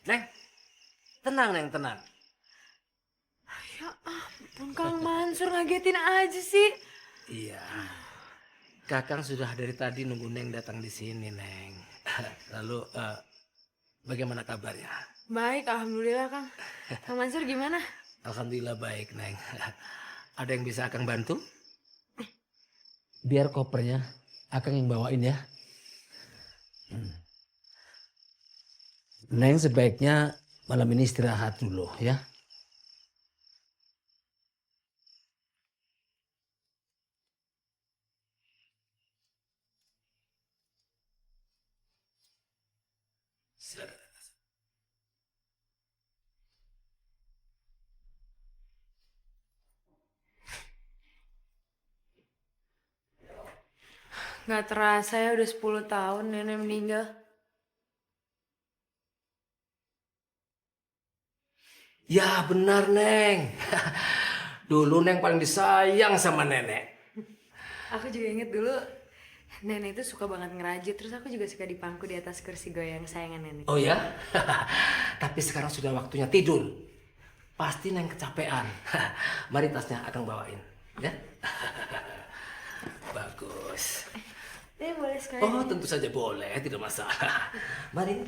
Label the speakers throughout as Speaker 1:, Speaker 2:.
Speaker 1: Neng, tenang Neng, tenang.
Speaker 2: Ya ampun, Kang Mansur ngagetin aja sih.
Speaker 1: Iya, Kakang sudah dari tadi nunggu Neng datang di sini, Neng. Lalu, bagaimana kabarnya?
Speaker 2: Baik, alhamdulillah, Kang. Kang Mansur gimana?
Speaker 1: Alhamdulillah baik, Neng. Ada yang bisa Akang bantu? Biar kopernya Akang yang bawain ya. Neng sebaiknya malam ini istirahat dulu ya.
Speaker 2: Gak terasa ya udah 10 tahun nenek meninggal.
Speaker 1: Ya benar, Neng. Dulu Neng paling disayang sama nenek.
Speaker 2: Aku juga inget dulu nenek itu suka banget ngerajut. Terus aku juga suka dipangku di atas kursi goyang sayangan nenek.
Speaker 1: Oh ya? Tapi sekarang sudah waktunya tidur. Pasti Neng kecapean. Mari tasnya Akang bawain. Ya? Bagus.
Speaker 2: Boleh sekali.
Speaker 1: Oh, tentu saja boleh, tidak masalah. Mari.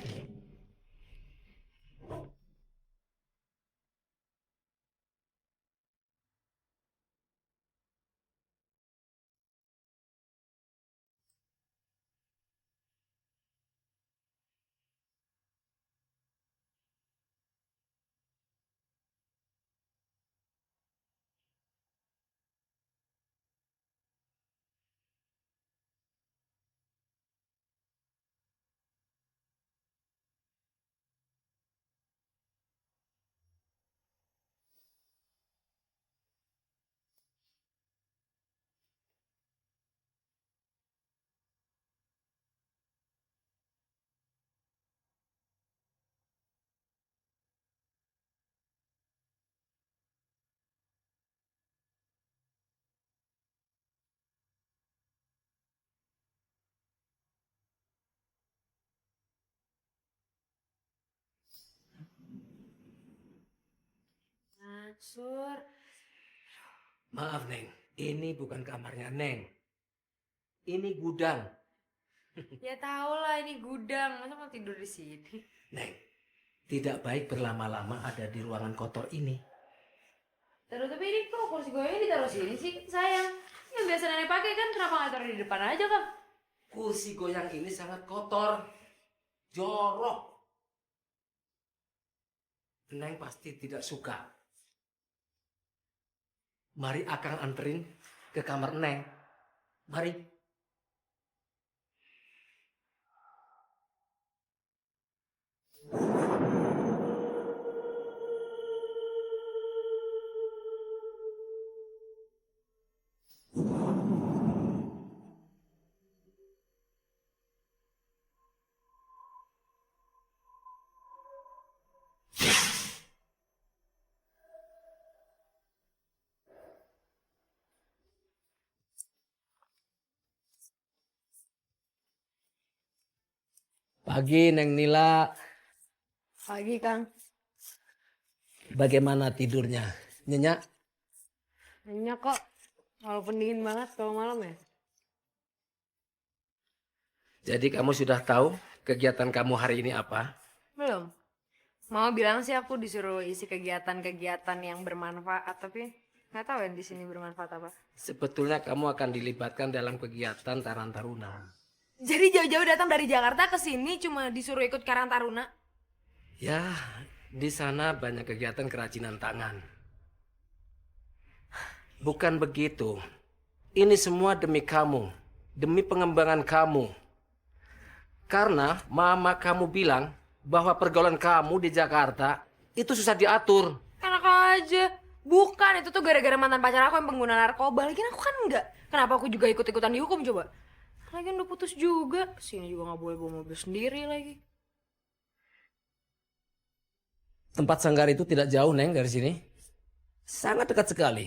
Speaker 2: Mansur.
Speaker 1: Maaf, Neng. Ini bukan kamarnya Neng. Ini gudang.
Speaker 2: Ya tau lah ini gudang. Masa mau tidur di sini?
Speaker 1: Neng, tidak baik berlama-lama ada di ruangan kotor ini.
Speaker 2: Terus tapi ini kok kursi goyangnya ditaruh sini sih? Sayang. Yang biasa nenek pakai kan kenapa nggak taruh di depan aja, Kang?
Speaker 1: Kursi goyang ini sangat kotor. Jorok. Neng pasti tidak suka. Mari Akang anterin ke kamar Neng. Mari. Pagi, Neng Nila.
Speaker 2: Pagi, Kang.
Speaker 1: Bagaimana tidurnya? Nyenyak?
Speaker 2: Nyenyak kok. Walaupun dingin banget kalau malam ya.
Speaker 1: Jadi kamu sudah tahu kegiatan kamu hari ini apa?
Speaker 2: Belum. Mau bilang sih aku disuruh isi kegiatan-kegiatan yang bermanfaat, tapi nggak tahu yang di sini bermanfaat apa.
Speaker 1: Sebetulnya kamu akan dilibatkan dalam kegiatan Karang Taruna.
Speaker 2: Jadi jauh-jauh datang dari Jakarta ke sini cuma disuruh ikut Karang Taruna.
Speaker 1: Ya, di sana banyak kegiatan kerajinan tangan. Bukan begitu. Ini semua demi kamu, demi pengembangan kamu. Karena mama kamu bilang bahwa pergaulan kamu di Jakarta itu susah diatur.
Speaker 2: Enak aja. Bukan, itu tuh gara-gara mantan pacar aku yang pengguna narkoba. Lagian aku kan enggak. Kenapa aku juga ikut-ikutan dihukum coba? Lagian udah putus juga. Sini juga nggak boleh bawa mobil sendiri lagi.
Speaker 1: Tempat sanggar itu tidak jauh, Neng, dari sini. Sangat dekat sekali.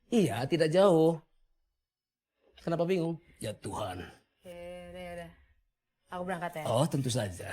Speaker 1: Iya, tidak jauh. Kenapa bingung? Ya Tuhan.
Speaker 2: Ya udah, ya udah. Aku berangkat ya.
Speaker 1: Oh, tentu saja.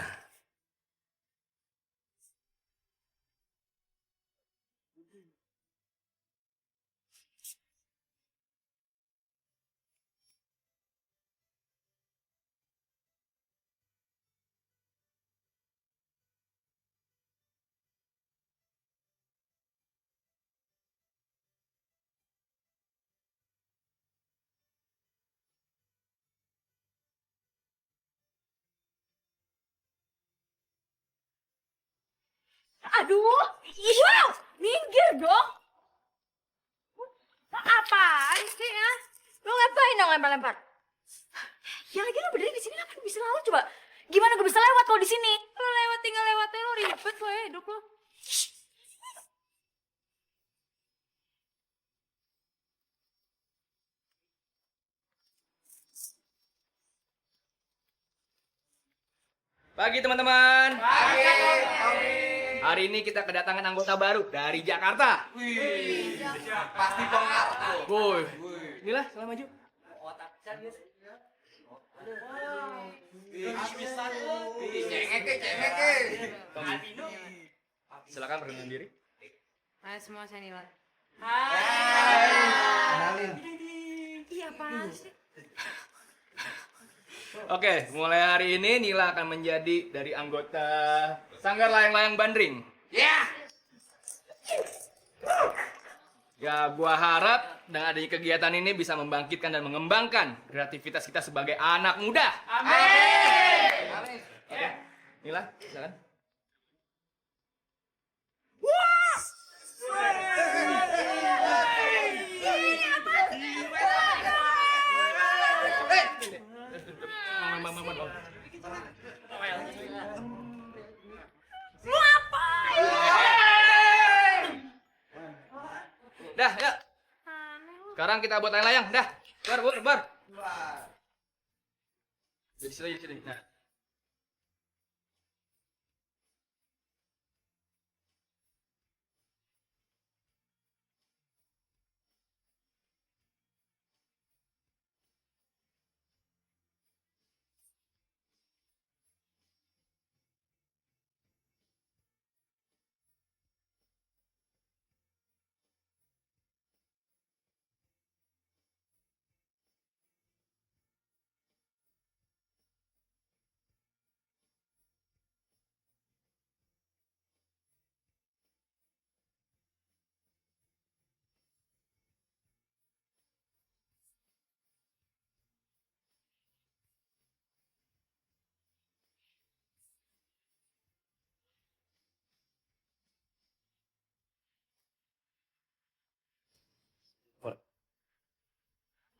Speaker 2: Aduh, wow, minggir dong. Apaan sih ya? Lo ngapain dong lempar-lempar? Ya lagi lo berdiri di sini ngapain bisa lalu coba? Gimana gue bisa lewat kalau di sini? Lo lewat tinggal lewatnya lo ribet lo ya hidup lo.
Speaker 3: Pagi teman-teman. Pagi. Hari ini kita kedatangan anggota baru dari Jakarta.
Speaker 4: Wih, pasti pengaruh.
Speaker 3: Woi, inilah selamat maju. Silakan perkenalkan diri.
Speaker 2: Hai semua, saya Nila.
Speaker 4: Kenalin.
Speaker 2: Iya apaan sih?
Speaker 3: Oke, mulai hari ini Nila akan menjadi dari anggota Sanggar Layang-Layang Bandring.
Speaker 4: Ya.
Speaker 3: Ya, gua harap dengan adanya kegiatan ini bisa membangkitkan dan mengembangkan kreativitas kita sebagai anak muda.
Speaker 4: Amin.
Speaker 3: Oke, Nila, silakan. Dah, ya. Sekarang kita buat layang-layang, dah. Bar. Jadi sini. Nah.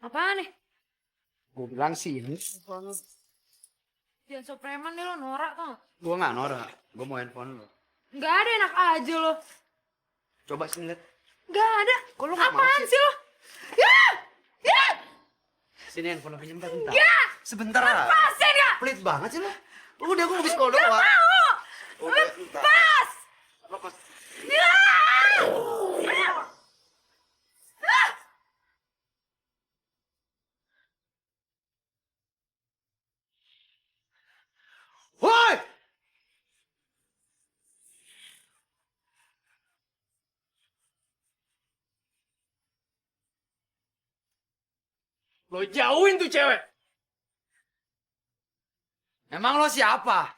Speaker 2: Apaan nih?
Speaker 4: Gue bilang sih ini.
Speaker 2: Jangan so preman deh lo, norak tau gak?
Speaker 4: Gue nggak norak. Gue mau handphone lo.
Speaker 2: Gak ada, enak aja lo.
Speaker 4: Coba sini lihat.
Speaker 2: Gak ada.
Speaker 4: Kok lo nggak mau
Speaker 2: Apaan
Speaker 4: sih?
Speaker 2: sih lo? Ya!
Speaker 4: Sini handphone lo pinjam bentar.
Speaker 2: Ya!
Speaker 4: Sebentar lah.
Speaker 2: Lepasin ya!
Speaker 4: Pelit banget sih lo. Udah gue habis call
Speaker 2: Gak
Speaker 4: doang.
Speaker 2: mau!
Speaker 4: Udah,
Speaker 2: Lepas!
Speaker 4: Lepas.
Speaker 2: Ya!
Speaker 4: Woi!
Speaker 3: Lo jauhin tuh cewek.
Speaker 4: Emang lo siapa?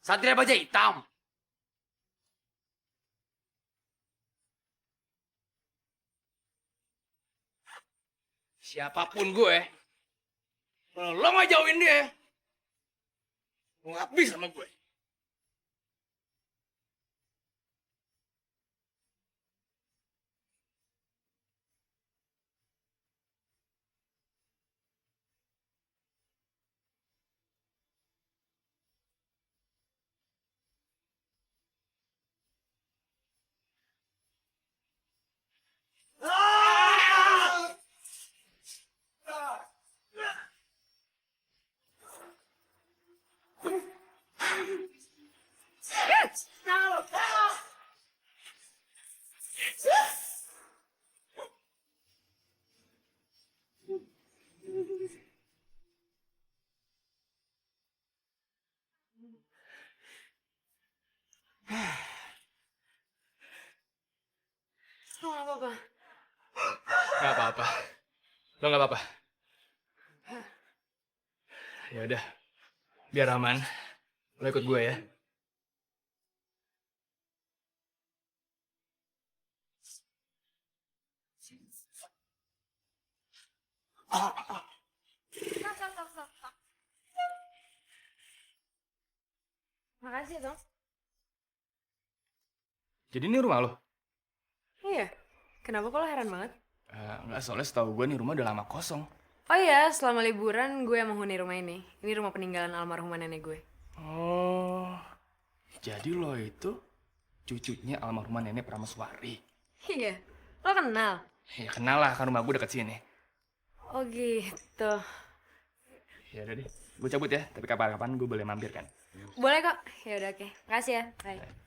Speaker 4: Satria Baja Hitam.
Speaker 3: Siapapun gue, kalau lo nggak jauhin dia, lo nggak habis sama gue. Lo nggak apa-apa? Ya udah, biar aman. Lo ikut gue ya.
Speaker 2: Makasih ya, Dong.
Speaker 3: Jadi ini rumah lo?
Speaker 2: Iya. Kenapa kok lo heran banget?
Speaker 3: Nggak, soalnya setahu gue nih rumah udah lama kosong.
Speaker 2: Oh iya, selama liburan gue yang menghuni rumah ini. Ini rumah peninggalan almarhumah nenek gue.
Speaker 3: Oh, jadi lo itu cucunya almarhumah nenek Prameswari.
Speaker 2: Iya. Lo kenal?
Speaker 3: Ya kenal lah, kan rumah gue deket sini.
Speaker 2: Oh gitu.
Speaker 3: Ya udah deh, gue cabut ya. Tapi kapan-kapan gue boleh mampir kan?
Speaker 2: Boleh kok. Ya udah oke. Makasih ya. Bye.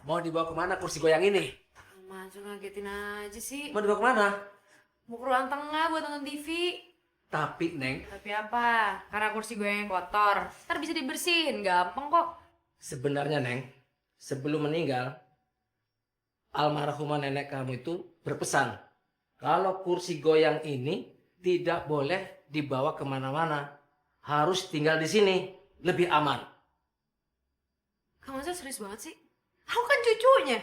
Speaker 1: Mau dibawa kemana kursi goyang ini?
Speaker 2: Masuk ngagetin aja sih.
Speaker 1: Mau dibawa kemana?
Speaker 2: Mau ke ruang tengah buat nonton TV.
Speaker 1: Tapi, Neng,
Speaker 2: Tapi apa? Karena kursi gue yang kotor. Ntar bisa dibersihin, gampang kok.
Speaker 1: sebenarnya, Neng, sebelum meninggal, almarhumah nenek kamu itu berpesan, kalau kursi goyang ini tidak boleh dibawa kemana-mana. Harus tinggal di sini, lebih aman.
Speaker 2: Kamu masa serius banget sih? Aku kan cucunya.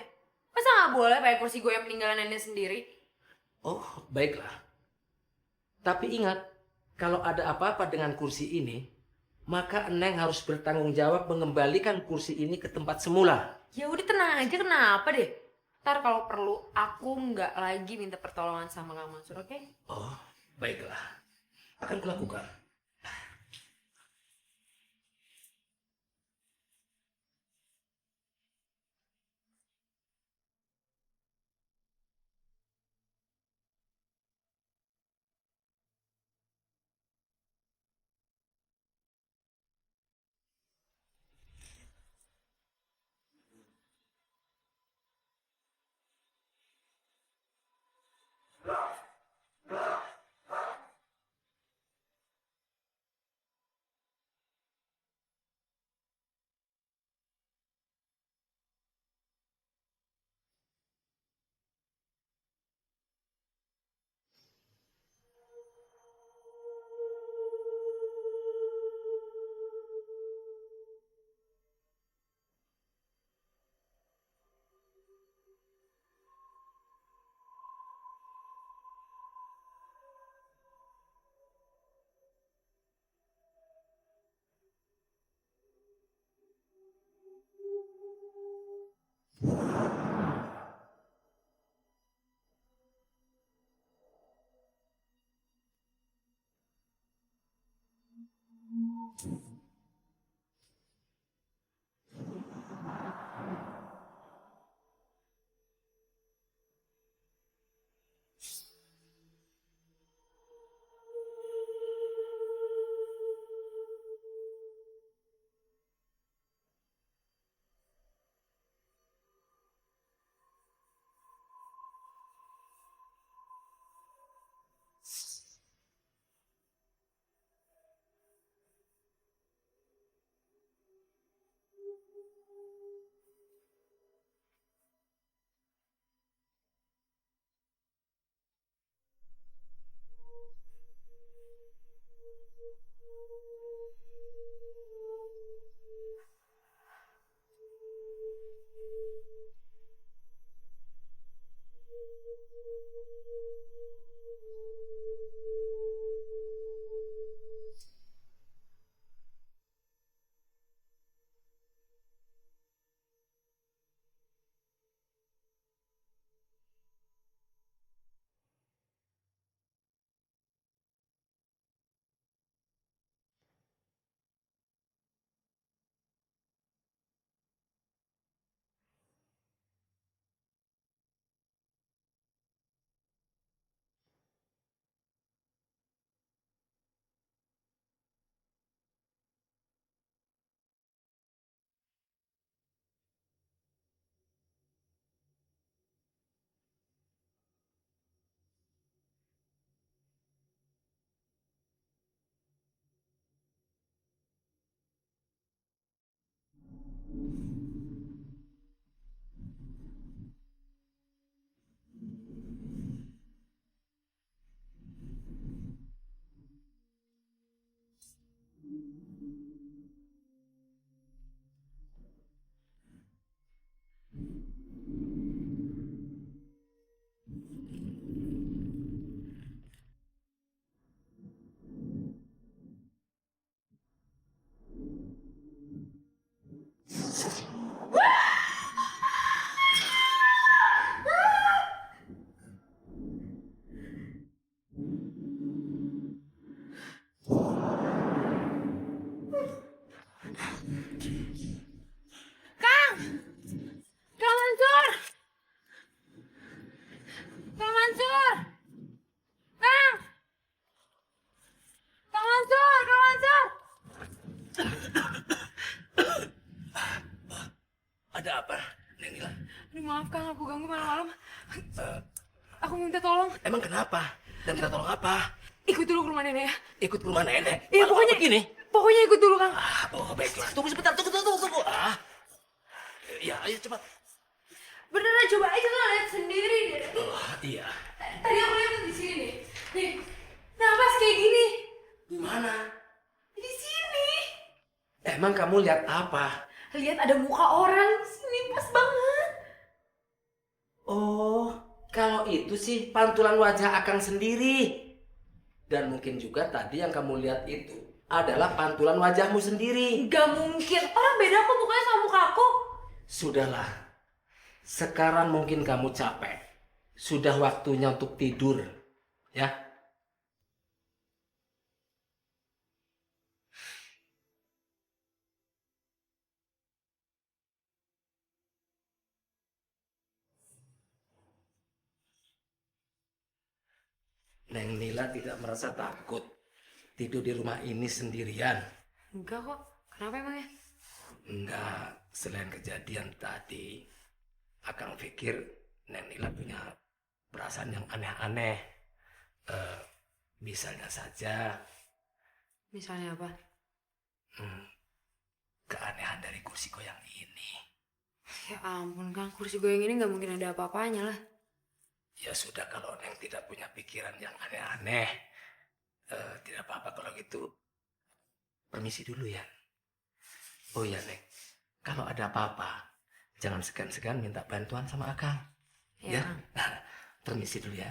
Speaker 2: Masa nggak boleh pakai kursi gue yang peninggalan nenek sendiri?
Speaker 1: Oh, baiklah. Tapi ingat, kalau ada apa-apa dengan kursi ini, maka Neng harus bertanggung jawab mengembalikan kursi ini ke tempat semula.
Speaker 2: Ya udah tenang aja, kenapa deh? Ntar kalau perlu, aku nggak lagi minta pertolongan sama Kang Mansur, oke?
Speaker 1: Oh, baiklah. Akan kulakukan. Ada apa, Neng Nila?
Speaker 2: Aduh, maaf Kang, aku ganggu malam-malam. Aku minta tolong.
Speaker 1: Emang kenapa? Dan kita tolong apa?
Speaker 2: Ikut dulu ke rumah nenek ya.
Speaker 1: Ikut ke rumah nenek?
Speaker 2: Iya,
Speaker 1: Malam
Speaker 2: pokoknya
Speaker 1: begini.
Speaker 2: Pokoknya ikut dulu, Kang.
Speaker 1: Oh, baiklah. Tunggu sebentar, tunggu. Ya, ayo cepat.
Speaker 2: Beneran coba aja tuh lihat sendiri deh.
Speaker 1: Oh, iya.
Speaker 2: Tadi aku lihat di sini nih. Nih, napas kayak gini.
Speaker 1: Di mana?
Speaker 2: Di sini.
Speaker 1: Emang kamu lihat apa?
Speaker 2: Lihat ada muka orang. Sini pas banget.
Speaker 1: Oh, kalau itu sih pantulan wajah Akang sendiri. Dan mungkin juga tadi yang kamu lihat itu adalah pantulan wajahmu sendiri.
Speaker 2: Gak mungkin. Orang beda kok mukanya sama muka aku.
Speaker 1: Sudahlah. Sekarang mungkin kamu capek. Sudah waktunya untuk tidur. Ya. Neng Nila tidak merasa takut tidur di rumah ini sendirian.
Speaker 2: Enggak kok. Kenapa emangnya?
Speaker 1: Enggak, selain kejadian tadi, Akang pikir Neng Nila punya perasaan yang aneh-aneh. Misalnya saja
Speaker 2: Misalnya apa?
Speaker 1: keanehan dari kursi goyang ini.
Speaker 2: Ya ampun, Kang. Kursi goyang ini nggak mungkin ada apa-apanya lah.
Speaker 1: Ya sudah, kalau Neng tidak punya pikiran yang aneh-aneh, tidak apa-apa kalau gitu. Permisi dulu ya. Oh ya Neng, kalau ada apa-apa, jangan segan-segan minta bantuan sama Akang.
Speaker 2: Ya,
Speaker 1: Ya, permisi dulu ya.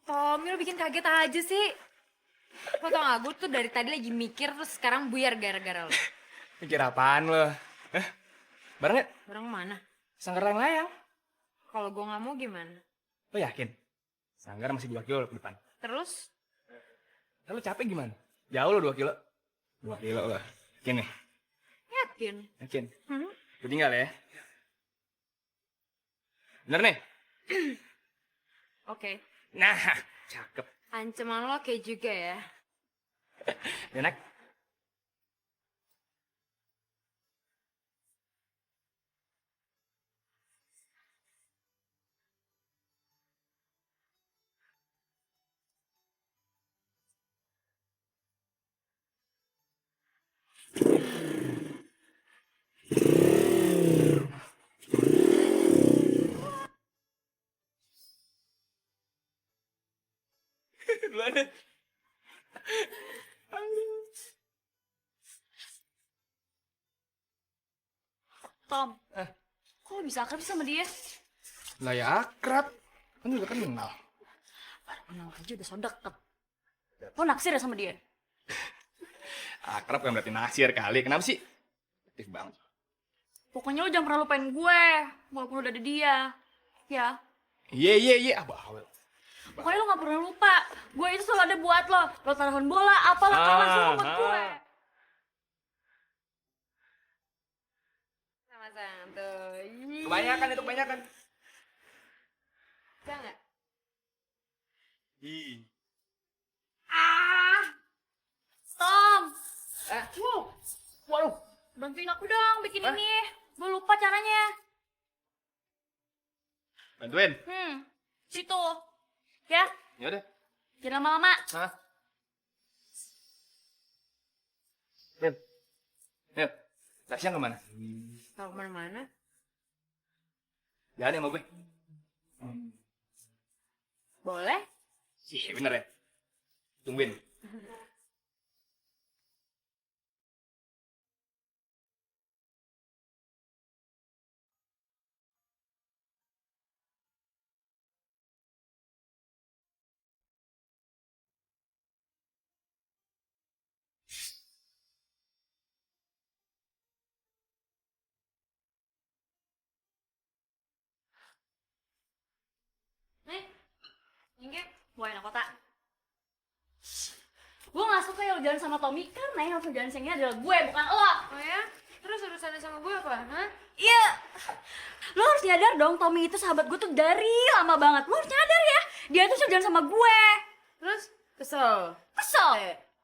Speaker 2: Tommy lo bikin kaget aja sih. Lo tau gak, gue tuh dari tadi lagi mikir terus sekarang buyar gara-gara lo.
Speaker 3: Mikir apaan lo? Bareng ya?
Speaker 2: Barang mana?
Speaker 3: Sanggar yang layang.
Speaker 2: Kalau gue nggak mau gimana?
Speaker 3: Lo yakin? Sanggar masih 2 kilo ke depan.
Speaker 2: Terus?
Speaker 3: Lo capek gimana? Jauh lo 2 kilo. 2 kilo lo. Yakin nih?
Speaker 2: Yakin?
Speaker 3: Yakin?
Speaker 2: Hmm?
Speaker 3: Gue tinggal ya. Bener nih?
Speaker 2: Oke.
Speaker 3: Nah, cakep.
Speaker 2: Ancaman lo kayak juga ya.
Speaker 3: Enak. Duluan deh.
Speaker 5: Tom, kok lo bisa akrab sih sama dia?
Speaker 3: Lah ya akrab. Kan juga kenal.
Speaker 5: Baru kenal aja udah so deket. Lo naksir ya sama dia?
Speaker 3: Akrab kan berarti naksir kali. Kenapa sih? Aktif banget.
Speaker 5: Pokoknya lo jangan pernah lupain gue, walaupun udah ada dia. Ya,
Speaker 3: Iya. Ah, bawel.
Speaker 5: pokoknya lo gak pernah lupa. Gue itu selalu ada buat lo. Lo taruhan bola, apalah kapan semua buat gue.
Speaker 2: Sama santuy.
Speaker 3: Kebanyakan itu, kebanyakan.
Speaker 2: Bisa nggak?
Speaker 3: Ih.
Speaker 5: Tom,
Speaker 3: Wow. Waduh.
Speaker 5: bantuin aku dong bikin ini. Gue lupa caranya.
Speaker 3: Bantuin.
Speaker 5: Situ. Ya,
Speaker 3: Ya udah.
Speaker 5: jangan lama-lama.
Speaker 3: Hah? Nil. Nil. Tasya kemana?
Speaker 2: Tahu kemana-mana?
Speaker 3: Jangan ya sama gue.
Speaker 2: Boleh?
Speaker 3: Iya bener ya. Tungguin.
Speaker 5: Ini gue anak kota. Gue gak suka ya lo jalan sama Tommy karena yang harus jalan sayangnya adalah gue, bukan lo.
Speaker 2: Oh ya? Terus urusannya sama gue apa? Hah?
Speaker 5: Iya. Lo harus nyadar dong, Tommy itu sahabat gue tuh dari lama banget. Lo harus nyadar ya, dia tuh sudah jalan sama gue.
Speaker 2: Terus? Kesel?
Speaker 5: Kesel.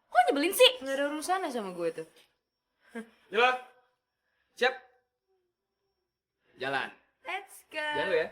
Speaker 5: Kok nyebelin sih?
Speaker 2: Nggak ada urusannya sama gue tuh.
Speaker 3: Milo, siap. Jalan.
Speaker 2: Let's go.
Speaker 3: Jalan lu ya.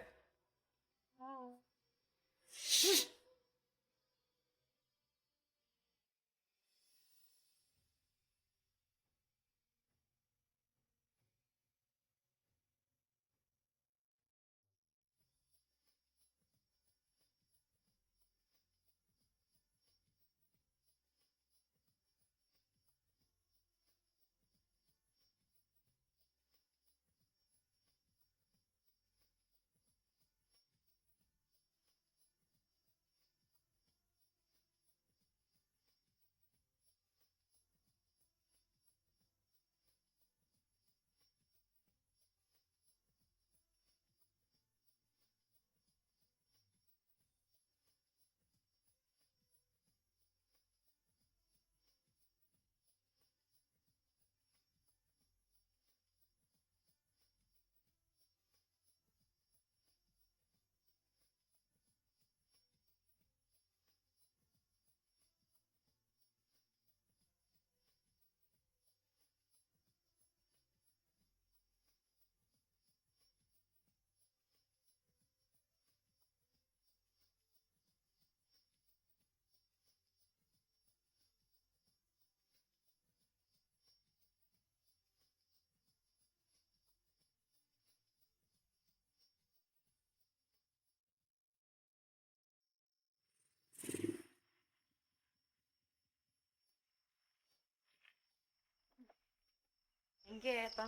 Speaker 2: Thank you ya, Tom.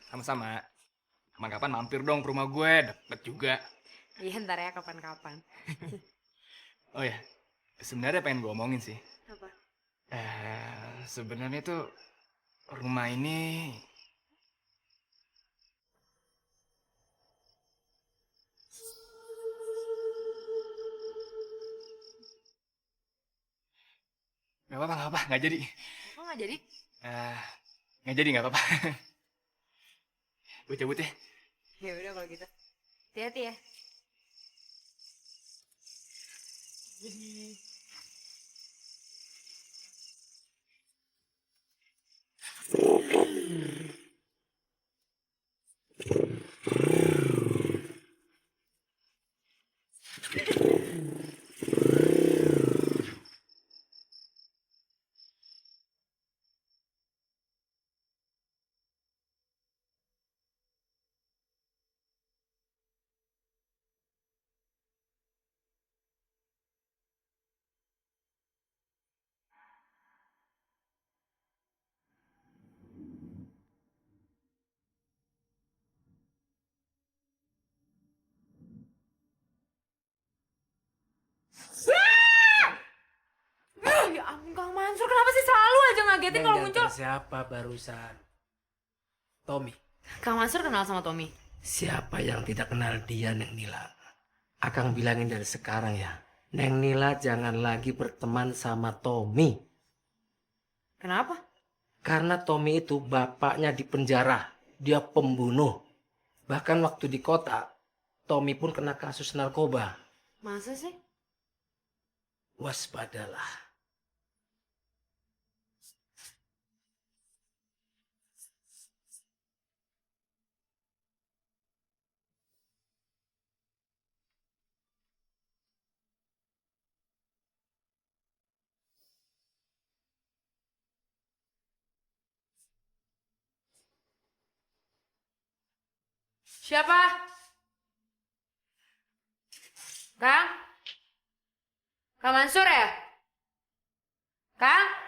Speaker 3: Sama-sama. Kapan-kapan mampir dong ke rumah gue, deket juga.
Speaker 2: Iya, ntar ya kapan-kapan.
Speaker 3: Oh ya, sebenarnya pengen gue omongin sih.
Speaker 2: Apa?
Speaker 3: Sebenarnya tuh rumah ini nggak apa-apa, nggak jadi.
Speaker 2: Kok nggak jadi?
Speaker 3: Eh, nggak jadi, nggak apa-apa. Gue cabut ya.
Speaker 2: Ya udah kalau gitu. Hati-hati ya. Ya ampun, Kang Mansur, kenapa sih selalu aja ngagetin kalau muncul?
Speaker 1: Siapa barusan? Tommy.
Speaker 2: Kang Mansur kenal sama Tommy?
Speaker 1: Siapa yang tidak kenal dia, Neng Nila? Akang bilangin dari sekarang ya. Neng Nila jangan lagi berteman sama Tommy.
Speaker 2: Kenapa?
Speaker 1: Karena Tommy itu bapaknya di penjara. Dia pembunuh. Bahkan waktu di kota, Tommy pun kena kasus narkoba.
Speaker 2: Masa sih?
Speaker 1: Waspadalah.
Speaker 2: Siapa? Kang? Kang Mansur ya? Kang?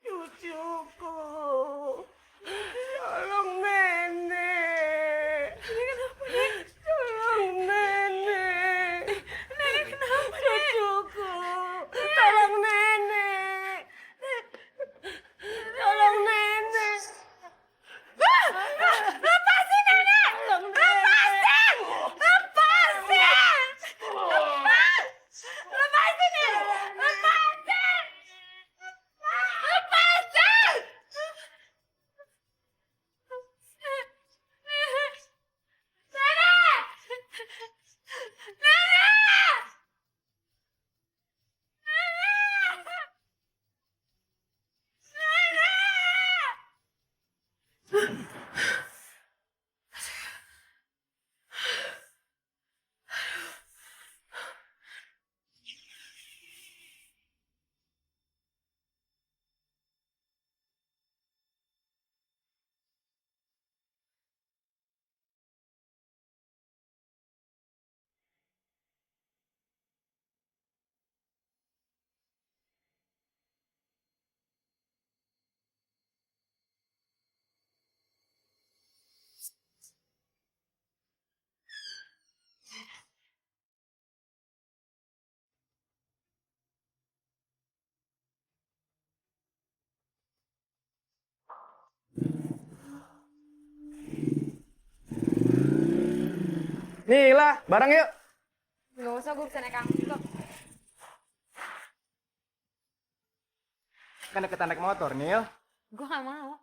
Speaker 2: Cucuku. Tolong nenek. Nenek kenapa, Nek? Tolong nenek. Nenek kenapa, Nek? Cucuku. Tolong nenek. Tolong nenek. Lepasin nenek. Lepasin. Lepasin. Lepasin nenek. Lepasin. Lepasin. Nenek. Nenek.
Speaker 3: Nih lah, bareng yuk.
Speaker 2: Gak usah, gue bisa naik angkot kok.
Speaker 3: Kan deket naik motor, Nil.
Speaker 2: Gue gak mau.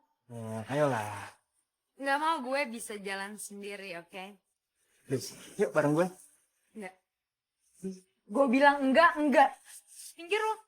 Speaker 3: Ayolah.
Speaker 2: Gak mau, gue bisa jalan sendiri, oke?
Speaker 3: Please, yuk bareng gue.
Speaker 2: Enggak. Gue bilang enggak. Pinggir lo.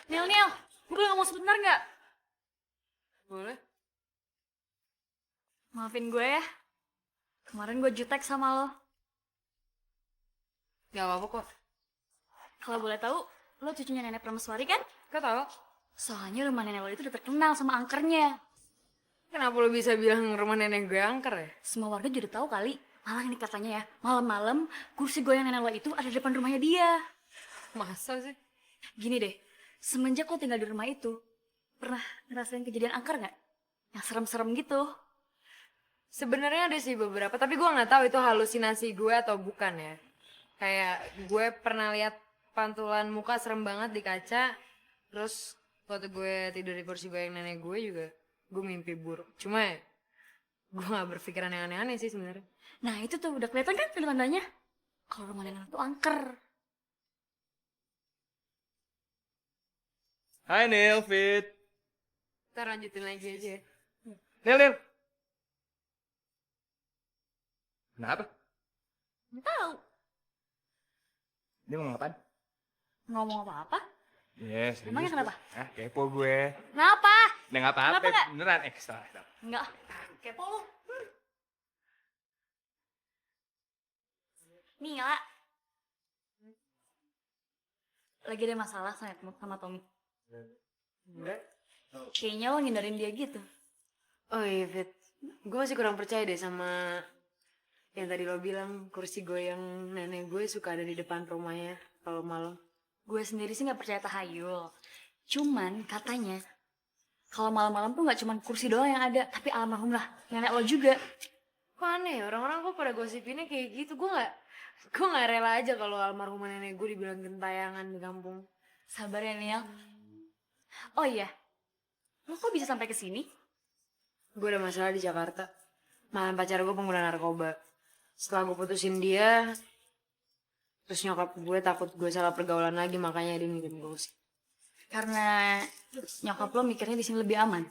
Speaker 5: Nil, gue boleh ngomong sebentar nggak?
Speaker 2: Boleh.
Speaker 5: Maafin gue ya. Kemarin gue jutek sama lo.
Speaker 2: Gak apa-apa kok.
Speaker 5: Kalau boleh tahu, lo cucunya nenek Prameswari kan?
Speaker 2: Kau tahu?
Speaker 5: Soalnya rumah nenek lo itu udah terkenal sama angkernya.
Speaker 2: Kenapa lo bisa bilang rumah nenek gue angker ya?
Speaker 5: Semua warga juga udah tahu kali. Malah ini katanya ya, malam-malam kursi goyang nenek lo itu ada di depan rumahnya dia.
Speaker 2: Masa sih?
Speaker 5: Gini deh, semenjak lo tinggal di rumah itu, pernah ngerasain kejadian angker nggak? Yang serem-serem gitu.
Speaker 2: Sebenarnya ada sih beberapa, tapi gue nggak tahu itu halusinasi gue atau bukan ya. Kayak gue pernah lihat pantulan muka serem banget di kaca. Terus waktu gue tidur di kursi goyang nenek gue juga, gue mimpi buruk. Cuma ya, gue nggak berpikiran yang aneh-aneh sih sebenarnya.
Speaker 5: Nah itu tuh udah kelihatan kan tanda-tandanya? Kalau rumah nenek lo tuh angker.
Speaker 3: Hai Nil, Fit.
Speaker 2: Kita lanjutin lagi aja ya.
Speaker 3: Nil. Kenapa?
Speaker 5: Nggak tahu.
Speaker 3: Dia mau ngapain?
Speaker 5: Ngomong apa-apa?
Speaker 3: Yes.
Speaker 5: Emangnya kenapa?
Speaker 3: Kepo gue.
Speaker 5: Kenapa?
Speaker 3: Udah nggak apa-apa,
Speaker 5: Kenapa nggak?
Speaker 3: beneran ekstra.
Speaker 5: Enggak. Kepo lu. Nih, Ila. Lagi ada masalah sama Tommy.
Speaker 2: Enggak.
Speaker 5: Kayaknya lo ngindarin dia gitu.
Speaker 2: Oh iya Fit, gue masih kurang percaya deh sama yang tadi lo bilang kursi goyang nenek gue suka ada di depan rumahnya kalau malam.
Speaker 5: Gue sendiri sih nggak percaya tahayul. Cuman katanya kalau malam-malam tuh nggak cuman kursi doang yang ada, tapi almarhum lah nenek lo juga.
Speaker 2: Kok aneh ya, orang-orang kok pada gosipinnya kayak gitu. Gue nggak rela aja kalau almarhum nenek gue dibilang gentayangan di kampung.
Speaker 5: Sabar ya Niel. Oh iya, lo kok bisa sampai ke sini?
Speaker 2: Gue ada masalah di Jakarta. Mantan pacar gue pengguna narkoba. Setelah gue putusin dia, terus nyokap gue takut gue salah pergaulan lagi, makanya dia ngirim gue sih.
Speaker 5: Karena nyokap lo mikirnya di sini lebih aman.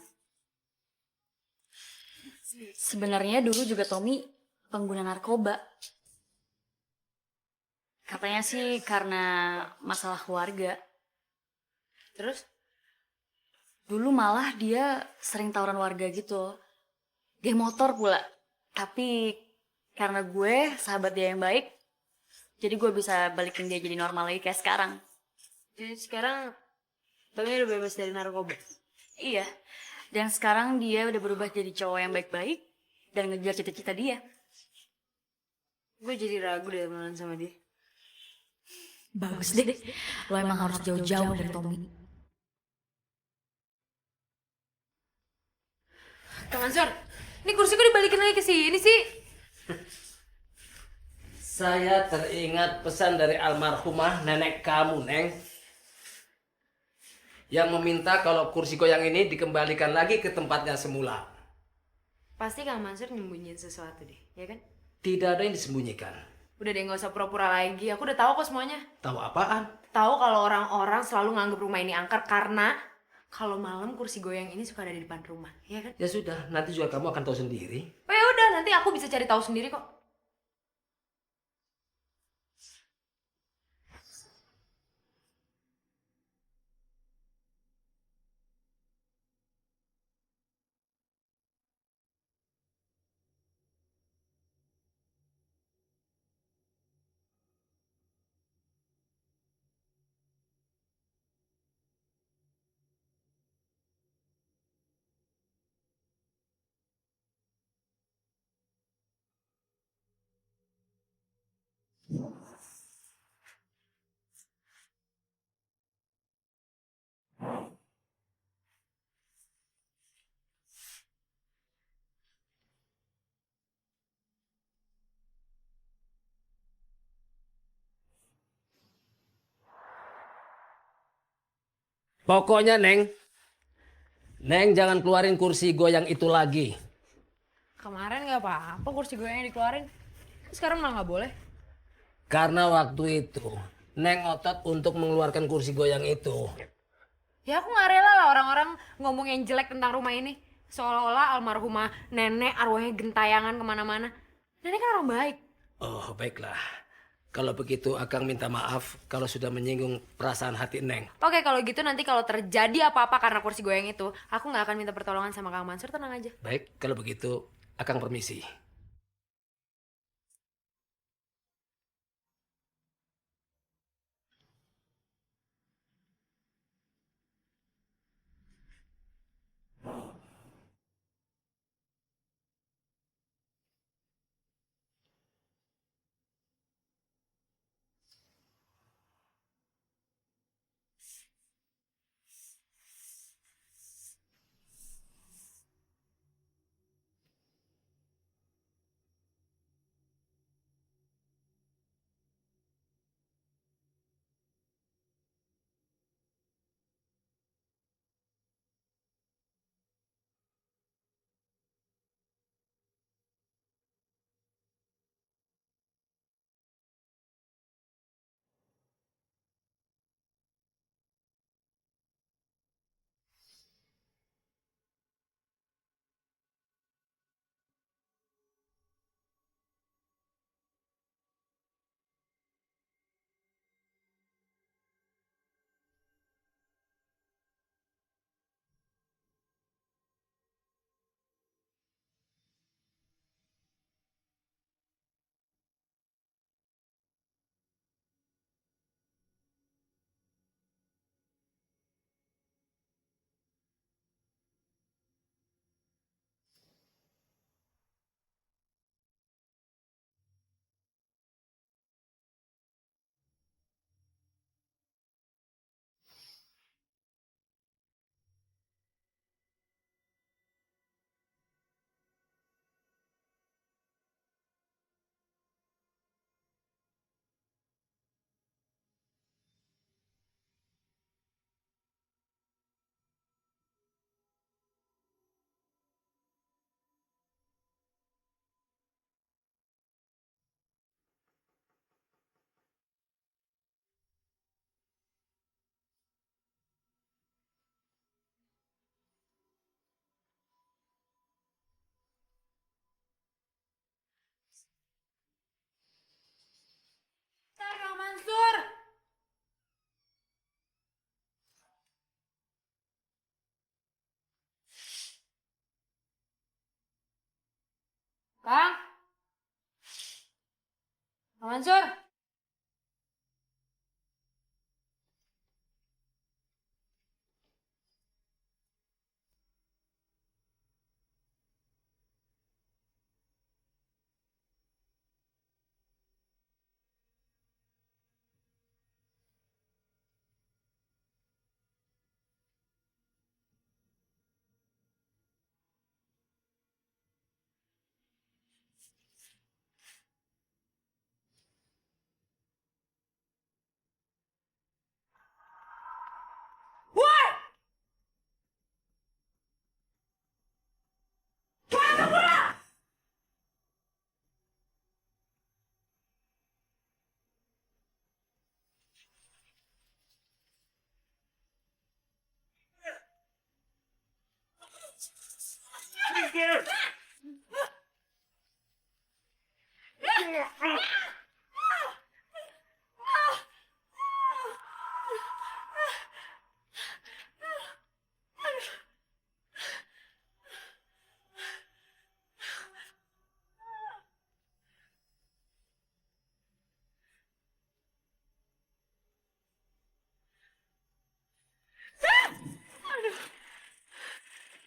Speaker 5: Sebenarnya dulu juga Tommy pengguna narkoba. Katanya sih karena masalah keluarga.
Speaker 2: Terus?
Speaker 5: Dulu malah dia sering tawuran warga gitu. Geng motor pula. Tapi Karena gue sahabat dia yang baik, jadi gue bisa balikin dia jadi normal lagi kayak sekarang.
Speaker 2: Jadi sekarang Bangnya udah bebas dari narkoba.
Speaker 5: Iya, dan sekarang dia udah berubah jadi cowok yang baik-baik dan ngejar cita-cita dia.
Speaker 2: Gue jadi ragu deh temenan sama dia.
Speaker 5: Bagus deh, lo emang harus jauh-jauh dari Tommy.
Speaker 2: Kang Mansur, ini kursi gue dibalikin lagi ke sini sih.
Speaker 1: Saya teringat pesan dari almarhumah nenek kamu, Neng. Yang meminta kalau kursi goyang ini dikembalikan lagi ke tempatnya semula.
Speaker 2: Pasti Kang Mansur nyembunyiin sesuatu deh, ya kan?
Speaker 1: Tidak ada yang disembunyikan.
Speaker 2: Udah deh nggak usah pura-pura lagi. Aku udah tahu kok semuanya.
Speaker 1: Tahu apaan?
Speaker 2: Tahu kalau orang-orang selalu nganggep rumah ini angker karena kalau malam kursi goyang ini suka ada di depan rumah, ya kan?
Speaker 1: Ya sudah, nanti juga kamu akan tahu sendiri.
Speaker 2: Oh ya udah, nanti aku bisa cari tahu sendiri kok.
Speaker 1: Pokoknya, Neng jangan keluarin kursi goyang itu lagi.
Speaker 2: Kemarin nggak apa-apa kursi goyangnya dikeluarin. Sekarang malah nggak boleh.
Speaker 1: Karena waktu itu, Neng otot untuk mengeluarkan kursi goyang itu.
Speaker 2: Ya aku nggak rela lah orang-orang ngomong yang jelek tentang rumah ini. Seolah-olah almarhumah nenek arwahnya gentayangan kemana-mana. Nenek kan orang baik.
Speaker 1: Oh, baiklah. Kalau begitu, Akang minta maaf kalau sudah menyinggung perasaan hati Neng.
Speaker 2: Oke kalau gitu nanti kalau terjadi apa-apa karena kursi goyang itu, aku nggak akan minta pertolongan sama Kang Mansur, tenang aja.
Speaker 1: Baik, kalau begitu, Akang permisi.
Speaker 2: Kang Mansur. Kang. Pak Mansur.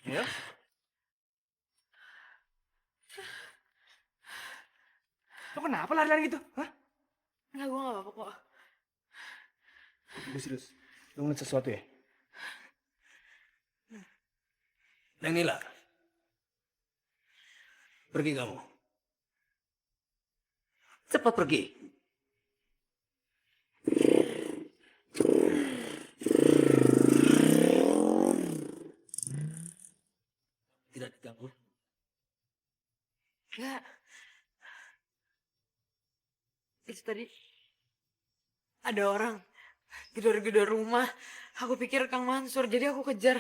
Speaker 3: Nil? Lo kenapa lari-lari gitu? Hah?
Speaker 2: Enggak, gue gak apa-apa kok.
Speaker 3: Serius. Lo ngeliat sesuatu ya?
Speaker 1: Neng Nila. Pergi kamu. Cepat pergi. Tidak diganggu.
Speaker 2: Enggak. Itu tadi ada orang gedor-gedor rumah. Aku pikir Kang Mansur, jadi aku kejar.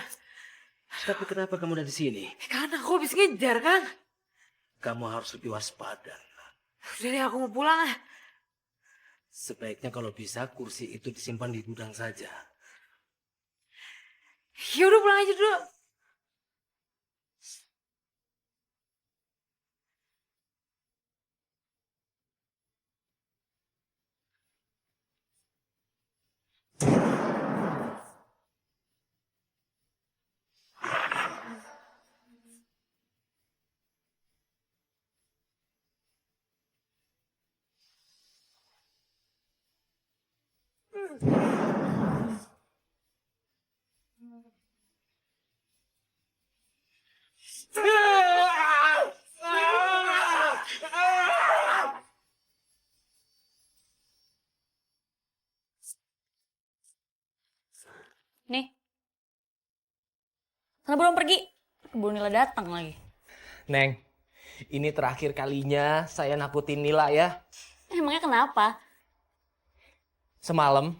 Speaker 1: Tapi kenapa kamu ada di sini?
Speaker 2: Kan aku habis ngejar, Kang.
Speaker 1: Kamu harus lebih waspada.
Speaker 2: Udah deh, aku mau pulang ah.
Speaker 1: Sebaiknya kalau bisa kursi itu disimpan di gudang saja.
Speaker 2: Ya udah pulang aja dulu.
Speaker 5: Nih. Sana belum pergi. Keburu Nila datang lagi.
Speaker 1: Neng, ini terakhir kalinya saya nakutin Nila ya.
Speaker 5: Emangnya kenapa?
Speaker 1: Semalam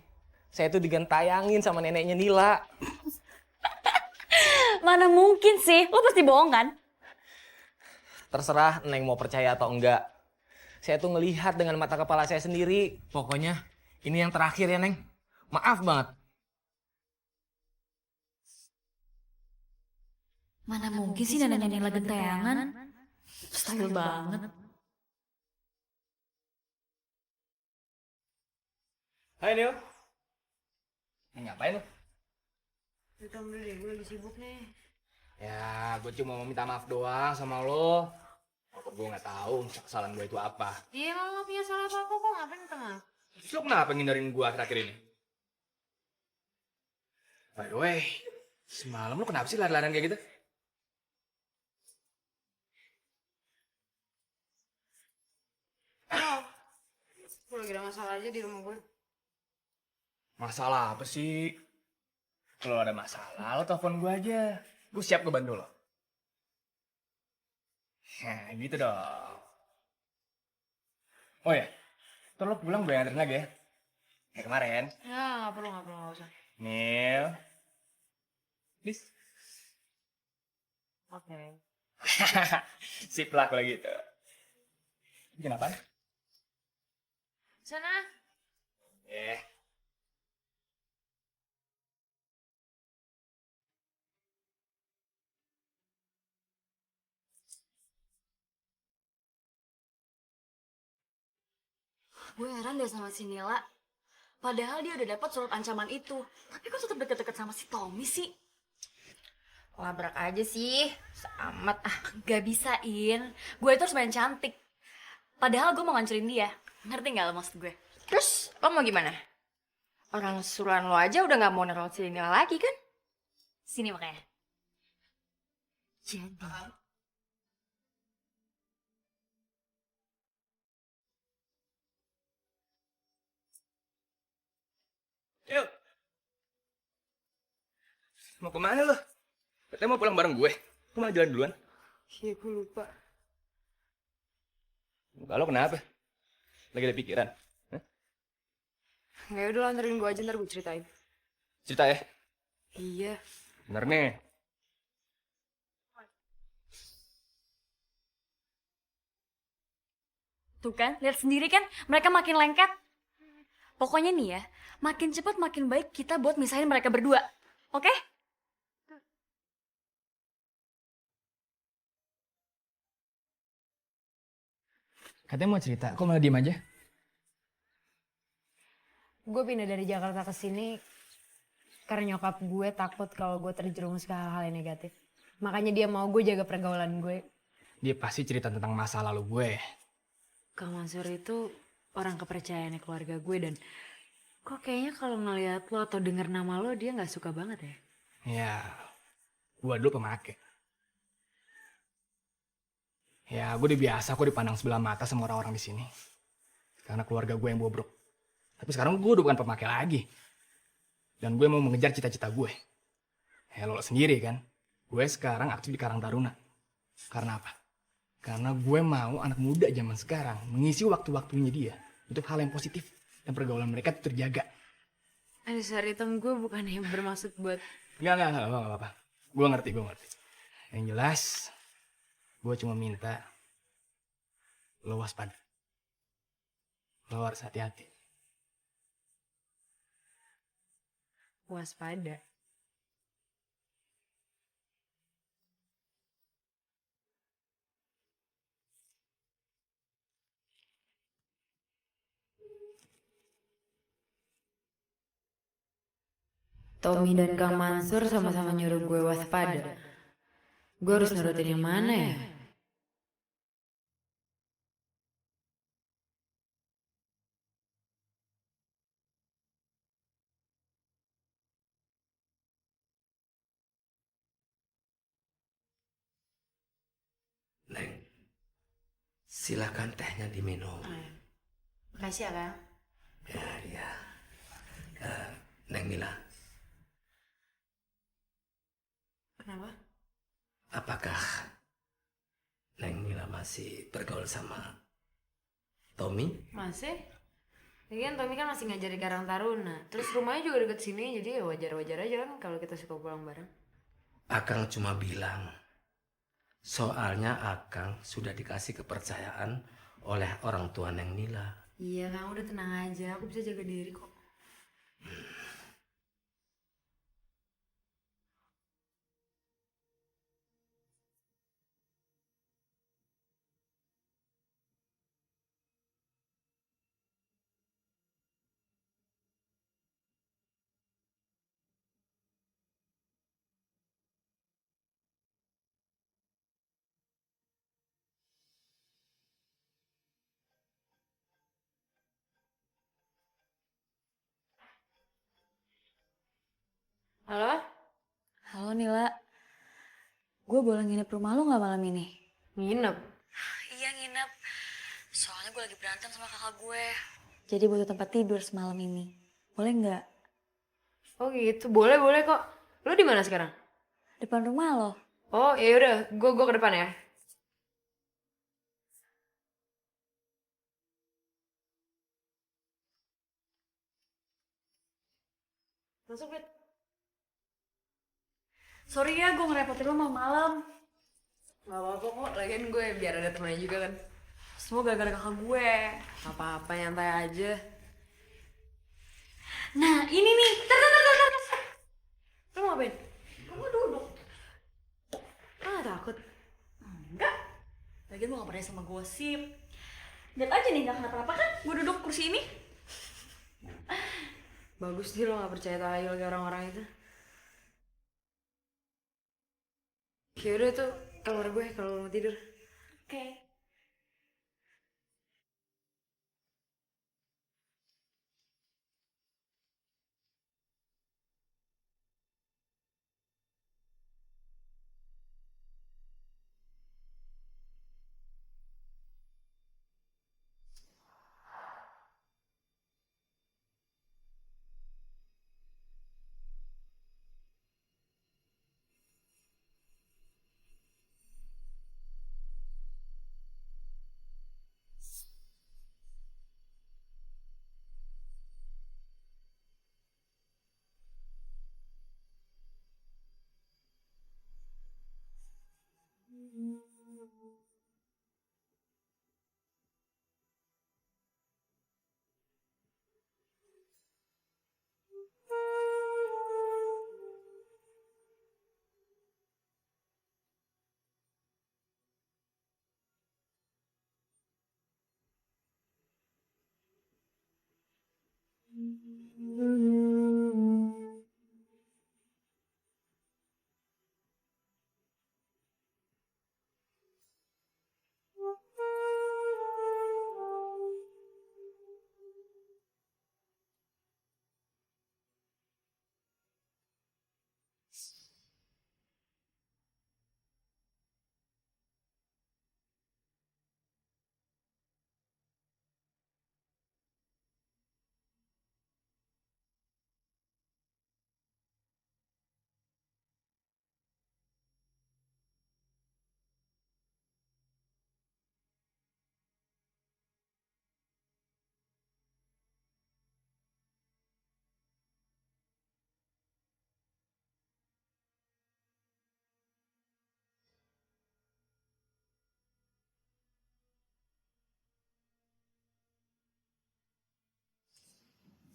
Speaker 1: saya tuh digentayangin sama neneknya Nila.
Speaker 5: Mana mungkin sih? Lo pasti bohong kan?
Speaker 1: Terserah Neng mau percaya atau enggak. Saya tuh ngelihat dengan mata kepala saya sendiri. Pokoknya ini yang terakhir ya Neng. Maaf banget.
Speaker 5: Mana mungkin sih neneknya Nila gentayangan? Style banget.
Speaker 3: Hai Nil. Ngapain lu?
Speaker 2: Udah dulu deh, gue lagi sibuk nih.
Speaker 3: Ya, gue cuma mau minta maaf doang sama lo. Walaupun gue nggak tahu kesalahan gue itu apa.
Speaker 2: Iya, lo gak punya salah apa-apa kok, ngapain minta maaf?
Speaker 3: Terus lo kenapa ngindarin gue akhir-akhir ini? By the way, semalam lo kenapa sih lari-larian kayak gitu?
Speaker 2: Gue lagi ada masalah aja di rumah gue.
Speaker 3: Masalah apa sih? Kalau ada masalah, lo telepon gue aja. Gue siap ngebantu lo. Nah, gitu dong. Oh ya, ntar lo pulang gue anterin lagi ya. Kayak kemarin.
Speaker 2: Ya, gak perlu, gak usah.
Speaker 3: Nil. Please.
Speaker 2: Oke.
Speaker 3: Sip lah kalau gitu. Bikin apaan?
Speaker 2: Sana.
Speaker 3: Eh.
Speaker 5: Gue heran deh sama si Nila. Padahal dia udah dapat surat ancaman itu. Tapi kok tetap deket-deket sama si Tommy sih?
Speaker 2: Labrak aja sih, amat ah.
Speaker 5: Gak bisa, In. Gue itu harus main cantik. Padahal gue mau ngancurin dia. Ngerti gak lo maksud gue?
Speaker 2: Terus lo mau gimana? Orang suruhan lo aja udah gak mau nerol si Nila lagi kan?
Speaker 5: Sini makanya. Jadi...
Speaker 3: Yuk. Mau kemana lo? Katanya mau pulang bareng gue. Kok malah jalan duluan?
Speaker 2: Iya, gue lupa.
Speaker 3: Muka lo kenapa? Lagi ada pikiran? Hah?
Speaker 2: Nggak, udah lo anterin gue aja, ntar gue ceritain.
Speaker 3: Cerita ya?
Speaker 2: Iya.
Speaker 3: Bener nih.
Speaker 5: Tuh kan, lihat sendiri kan, mereka makin lengket. Pokoknya nih ya, makin cepat makin baik kita buat misahin mereka berdua. Oke?
Speaker 3: Katanya mau cerita, kok malah diem aja?
Speaker 2: Gue pindah dari Jakarta ke sini karena nyokap gue takut kalau gue terjerumus ke hal-hal yang negatif. Makanya dia mau gue jaga pergaulan gue.
Speaker 3: Dia pasti cerita tentang masa lalu gue.
Speaker 2: Kang Mansur itu orang kepercayaannya keluarga gue dan kok kayaknya kalau ngeliat lo atau denger nama lo dia nggak suka banget ya.
Speaker 3: Ya, gue dulu pemakai. Ya, gue udah biasa kok dipandang sebelah mata sama orang-orang di sini. Karena keluarga gue yang bobrok. Tapi sekarang gue udah bukan pemakai lagi. Dan gue mau mengejar cita-cita gue. Ya, lo sendiri kan. Gue sekarang aktif di Karang Taruna. Karena apa? Karena gue mau anak muda zaman sekarang mengisi waktu-waktunya dia untuk hal yang positif. Dan pergaulan mereka tuh terjaga.
Speaker 2: Aduh, sorry Tom, gue bukannya bermaksud buat...
Speaker 3: Enggak apa-apa. Gue ngerti. Yang jelas, gue cuma minta lo waspada. Lo harus hati-hati.
Speaker 2: waspada. Tommy dan Kang Mansur sama-sama nyuruh gue waspada. Gue harus nurutin yang mana ya?
Speaker 1: Neng, silakan tehnya diminum.
Speaker 2: Makasih ya, Kang.
Speaker 1: Ya. Neng Mila,
Speaker 2: Kenapa?
Speaker 1: apakah Neng Mila masih bergaul sama Tommy?
Speaker 2: Masih? Ini kan Tommy kan masih ngajar di Karang Taruna. Terus rumahnya juga deket sini, jadi ya wajar-wajar aja kan kalau kita suka pulang bareng.
Speaker 1: Akang cuma bilang, soalnya Akang sudah dikasih kepercayaan oleh orang tua Neng Mila.
Speaker 2: Iya, Kang, udah tenang aja. Aku bisa jaga diri kok. Halo?
Speaker 5: Halo Nila, gue boleh nginep rumah lo gak malam ini?
Speaker 2: Nginep?
Speaker 5: Iya nginep, soalnya gue lagi berantem sama kakak gue. Jadi butuh tempat tidur semalam ini, boleh nggak?
Speaker 2: Oh gitu, boleh kok. Lu di mana sekarang?
Speaker 5: Depan rumah lo.
Speaker 2: Oh ya udah, gue ke depan ya. Masuk, Bet.
Speaker 5: Sorry ya gue ngerepotin lo malam-malam.
Speaker 2: Gak apa-apa kok, lagian gue biar ada temennya juga kan.
Speaker 5: Semua gara-gara kakak gue.
Speaker 2: Apa-apa, nyantai aja.
Speaker 5: Nah ini nih, tar.
Speaker 2: Lu mau ngapain?
Speaker 5: Gue duduk.
Speaker 2: Ah, takut.
Speaker 5: Enggak. Lagian gue gak percaya sama gosip. Lihat aja nih, gak kenapa-napa kan gue duduk kursi ini.
Speaker 2: Bagus sih lo gak percaya tahayul kayak orang-orang itu. Yaudah tuh kamar gue kalau lo mau tidur.
Speaker 5: Oke.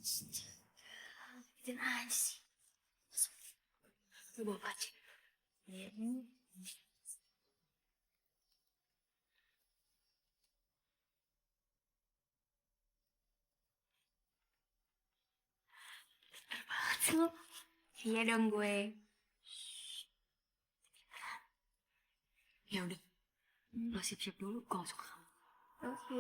Speaker 5: Ikutin aja sih. Lu bawa aja. Banget sih lu. Iya dong gue. Ya udah, lo siap-siap dulu, gue langsung ke kamu. Oke.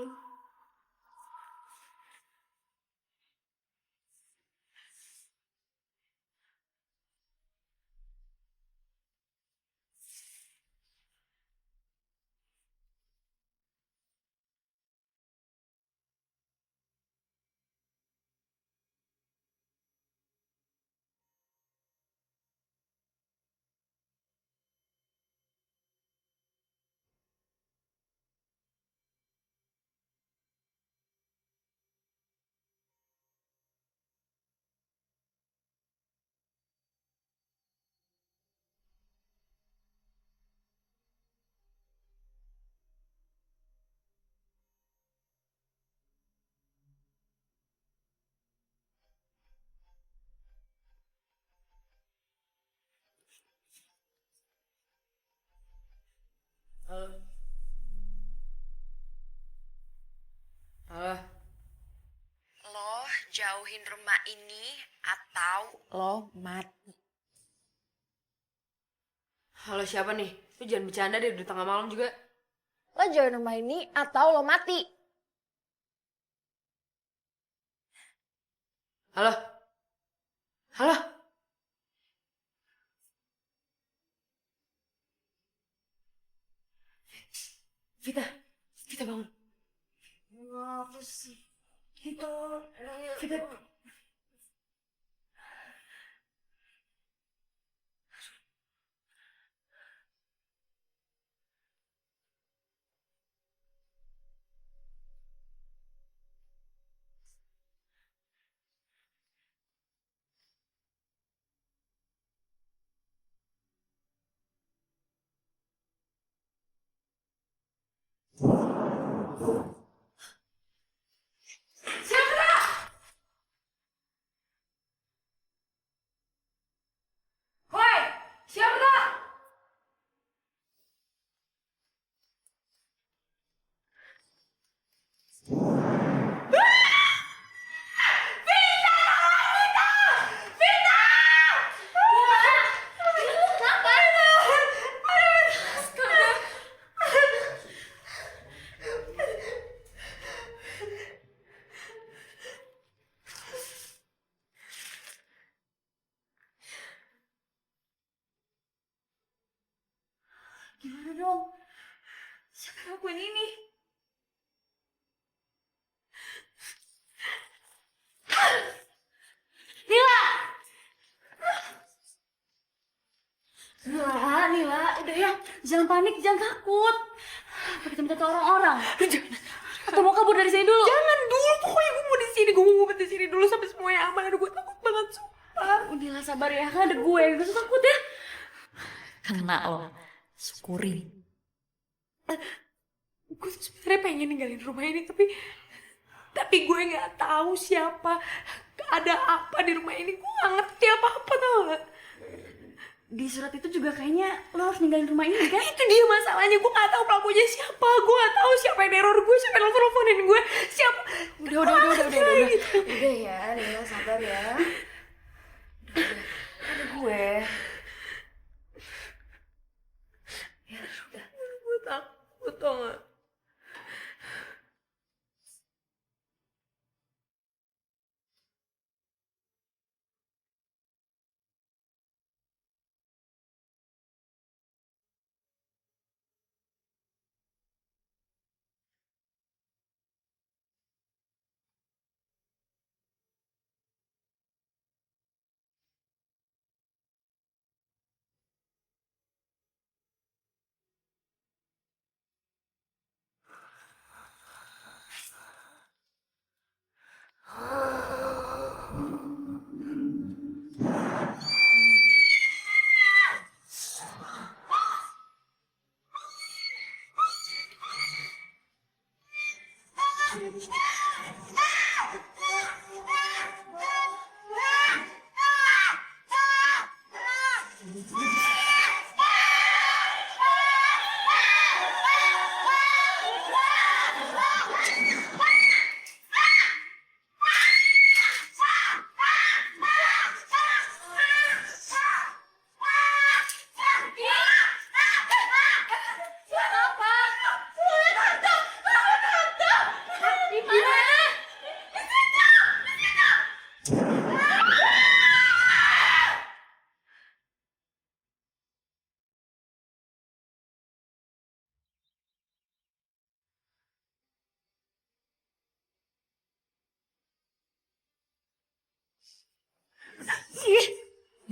Speaker 2: Halo. Halo.
Speaker 6: Lo jauhin rumah ini atau lo mati.
Speaker 2: Halo siapa nih? Lu jangan bercanda deh, udah tengah malam juga.
Speaker 6: Lo jauhin rumah ini atau lo mati.
Speaker 2: Halo. Halo. Vita. Vita bangun.
Speaker 6: Apa sih? Gitu.
Speaker 2: Vita. Hoi, siapa dah?
Speaker 5: Jangan panik, jangan takut. Apa kita minta ke orang-orang? Atau mau kabur dari sini dulu?
Speaker 2: Jangan dulu, pokoknya gue mau di sini. Gue mau ngumpet di sini dulu sampai semuanya aman. Aduh, gue takut banget, sumpah.
Speaker 5: Udahlah sabar ya, kan ada gue. Gak usah takut ya. Kena lo, syukurin.
Speaker 2: Gue tuh sebenarnya pengen ninggalin rumah ini, tapi gue nggak tahu siapa, ada apa di rumah ini. Gue nggak ngerti apa-apa, tau gak?
Speaker 5: Di surat itu juga kayaknya lo harus ninggalin rumah ini kan?
Speaker 2: Itu dia masalahnya, gue nggak tahu pelakunya siapa. Gue nggak tahu siapa yang neror gue, siapa yang teleponin gue, siapa.
Speaker 6: Udah. Udah ya, Nila sabar ya. Udah. Ada gue.
Speaker 2: Gue takut, tau gak?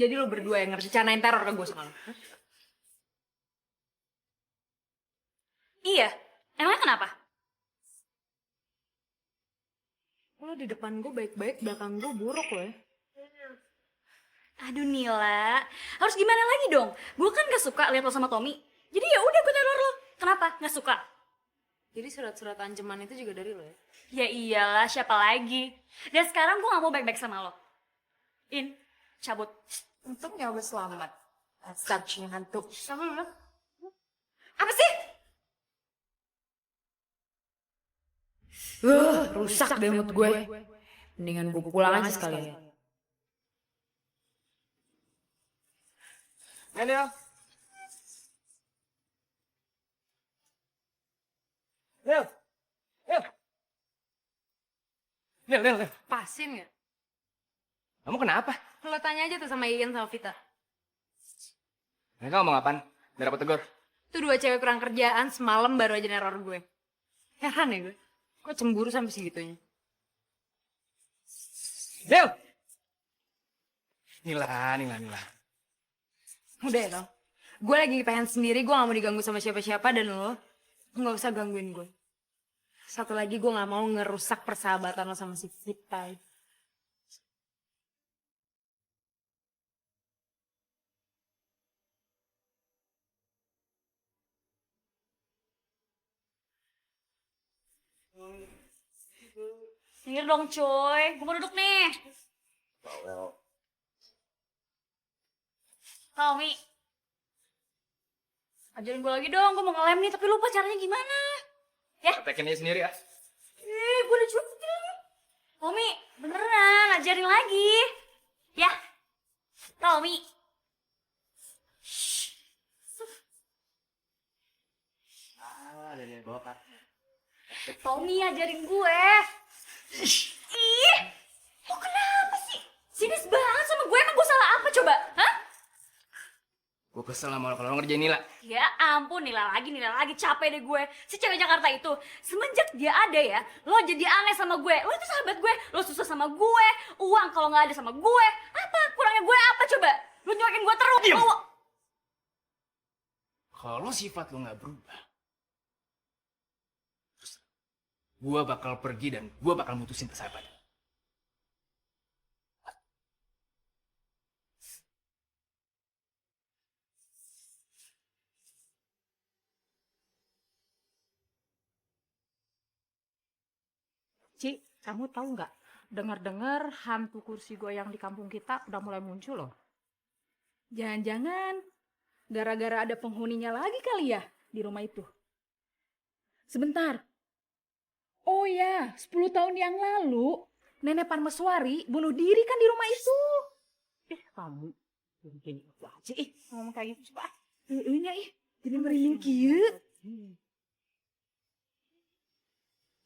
Speaker 2: Jadi lo berdua yang ngerencanain teror ke gue semalam?
Speaker 5: Iya, emangnya kenapa?
Speaker 2: Lo di depan gue baik-baik, belakang gue buruk lo ya.
Speaker 5: Aduh Nila, harus gimana lagi dong? Gue kan gak suka lihat lo sama Tommy. Jadi ya udah gue teror lo. Kenapa? Gak suka?
Speaker 2: Jadi surat-surat ancaman itu juga dari lo ya?
Speaker 5: Ya iyalah, siapa lagi? Dan sekarang gue gak mau baik-baik sama lo. In, cabut.
Speaker 6: Untungnya gue selamat. Cacing hantu.
Speaker 2: Sama lo? Apa sih? Rusak deh mood gue. Mendingan gue pulang aja sekalian.
Speaker 3: Lil. Lil.
Speaker 2: Pasin gak?
Speaker 3: Kamu kenapa?
Speaker 2: Lo tanya aja tuh sama Ian sama Vita.
Speaker 3: Mereka ngomong apaan? Biar aku tegur.
Speaker 2: Tuh dua cewek kurang kerjaan semalam baru aja neror gue. Heran ya gue. Kok cemburu sampai segitunya?
Speaker 3: Lil! Nila.
Speaker 2: Udah ya tau. Gue lagi pengen sendiri, gue gak mau diganggu sama siapa-siapa dan lo gak usah gangguin gue. Satu lagi gue gak mau ngerusak persahabatan lo sama si Vita.
Speaker 5: Minggir dong coy, gue mau duduk nih. Tommy, ajarin gue lagi dong, gue mau ngelem nih tapi lupa caranya gimana. Ya?
Speaker 3: Tekin aja sendiri ya.
Speaker 5: Gue udah coba lagi. Tommy, beneran, ajarin lagi. Ya? Tommy.
Speaker 3: Dari bawah kan.
Speaker 5: Tommy ajarin gue. Ih, lo kenapa sih? Sinis banget sama gue, emang gue salah apa coba? Hah?
Speaker 3: Gue kesel sama lo kalau lo ngerjain Nila.
Speaker 5: Ya ampun, Nila lagi, capek deh gue. Si cewek Jakarta itu, semenjak dia ada ya, lo jadi aneh sama gue. Lo itu sahabat gue, lo susah sama gue. Uang kalau nggak ada sama gue, apa kurangnya gue apa coba? Lo nyuakin gue terus.
Speaker 3: Diam. Kalau sifat lo nggak berubah, terus gue bakal pergi dan gue bakal mutusin persahabatan.
Speaker 6: Ci, kamu tahu nggak? Dengar-dengar hantu kursi goyang di kampung kita udah mulai muncul loh.
Speaker 7: Jangan-jangan gara-gara ada penghuninya lagi kali ya di rumah itu. Sebentar. Oh ya, 10 tahun yang lalu Nenek Parmeswari bunuh diri kan di rumah itu.
Speaker 6: Kamu gini apa aja ngomong kayak gitu coba.
Speaker 7: Ini jadi merinding kieu.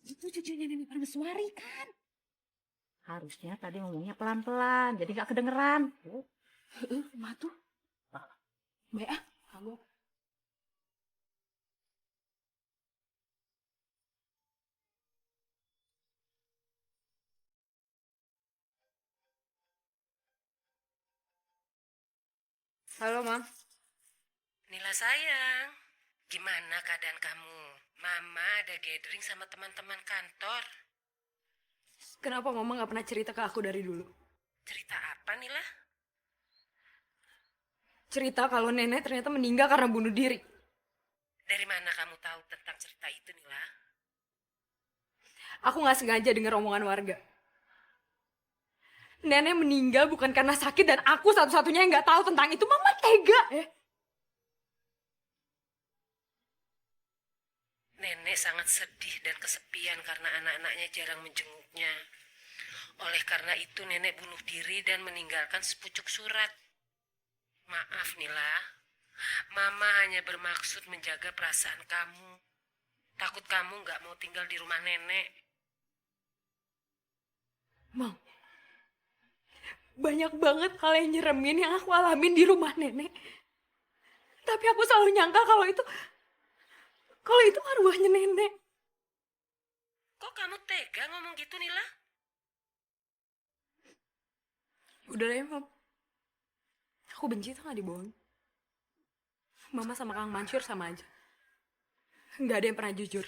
Speaker 7: Itu cucunya Nenek Parmeswari kan.
Speaker 6: Harusnya tadi ngomongnya pelan-pelan, jadi nggak kedengeran.
Speaker 7: Mah tuh. Baik kamu.
Speaker 2: Halo, Mam.
Speaker 8: Nila sayang, gimana keadaan kamu? Mama ada gathering sama teman-teman kantor.
Speaker 2: Kenapa Mama nggak pernah cerita ke aku dari dulu?
Speaker 8: Cerita apa Nila?
Speaker 2: Cerita kalau nenek ternyata meninggal karena bunuh diri.
Speaker 8: Dari mana kamu tahu tentang cerita itu Nila?
Speaker 2: Aku nggak sengaja dengar omongan warga. Nenek meninggal bukan karena sakit dan aku satu-satunya yang nggak tahu tentang itu. Mama tega.
Speaker 8: Nenek sangat sedih dan kesepian karena anak-anaknya jarang menjenguknya. Oleh karena itu nenek bunuh diri dan meninggalkan sepucuk surat. Maaf Nila, Mama hanya bermaksud menjaga perasaan kamu. Takut kamu nggak mau tinggal di rumah nenek.
Speaker 2: Mam, banyak banget hal yang nyeremin yang aku alamin di rumah nenek. Tapi aku selalu nyangka kalau itu arwahnya nenek.
Speaker 8: Kok kamu tega ngomong gitu Nila?
Speaker 2: Udah deh, Mam. Aku benci tuh gak dibohong. Mama sama Kang Mansur sama aja. Nggak ada yang pernah jujur.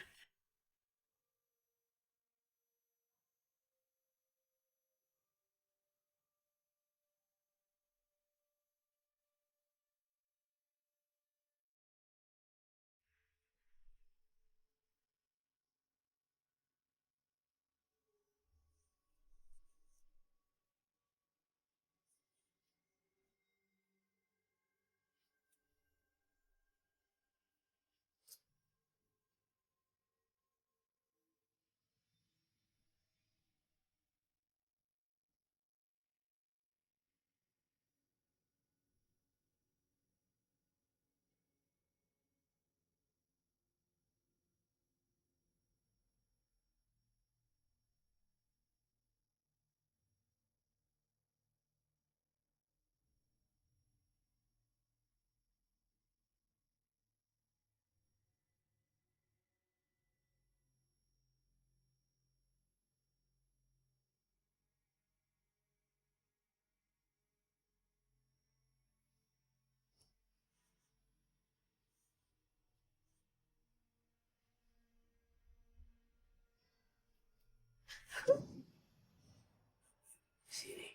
Speaker 1: Sini.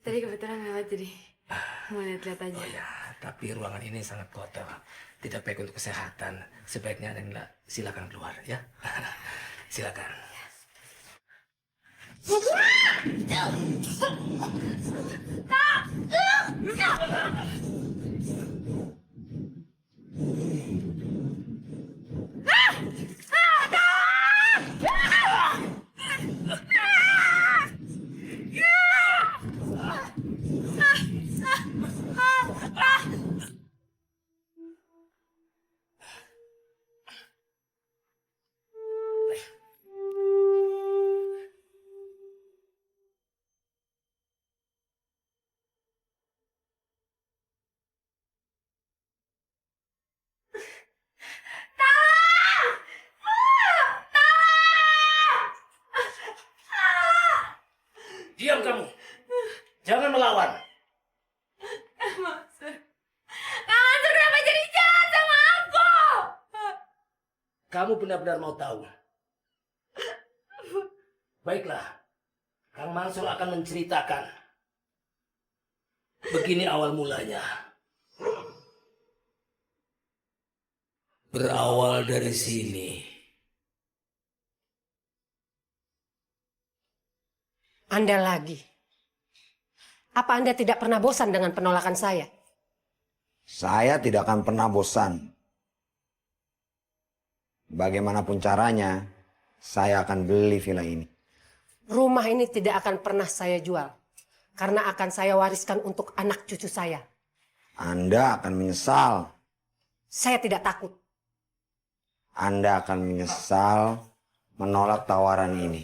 Speaker 2: Tadi kebetulan lewat jadi mau lihat-lihat aja.
Speaker 1: Oh ya, tapi ruangan ini sangat kotor. Tidak baik untuk kesehatan. Sebaiknya Nila silakan keluar ya. Silakan. Diam kamu. Jangan melawan.
Speaker 2: Kang Mansur kenapa
Speaker 1: kamu benar-benar mau tahu? Baiklah, Kang Mansur akan menceritakan. Begini awal mulanya. Berawal dari sini.
Speaker 8: Anda lagi. Apa Anda tidak pernah bosan dengan penolakan saya?
Speaker 9: Saya tidak akan pernah bosan. Bagaimanapun caranya, saya akan beli villa ini.
Speaker 8: Rumah ini tidak akan pernah saya jual. Karena akan saya wariskan untuk anak cucu saya.
Speaker 9: Anda akan menyesal.
Speaker 8: Saya tidak takut.
Speaker 9: Anda akan menyesal menolak tawaran ini.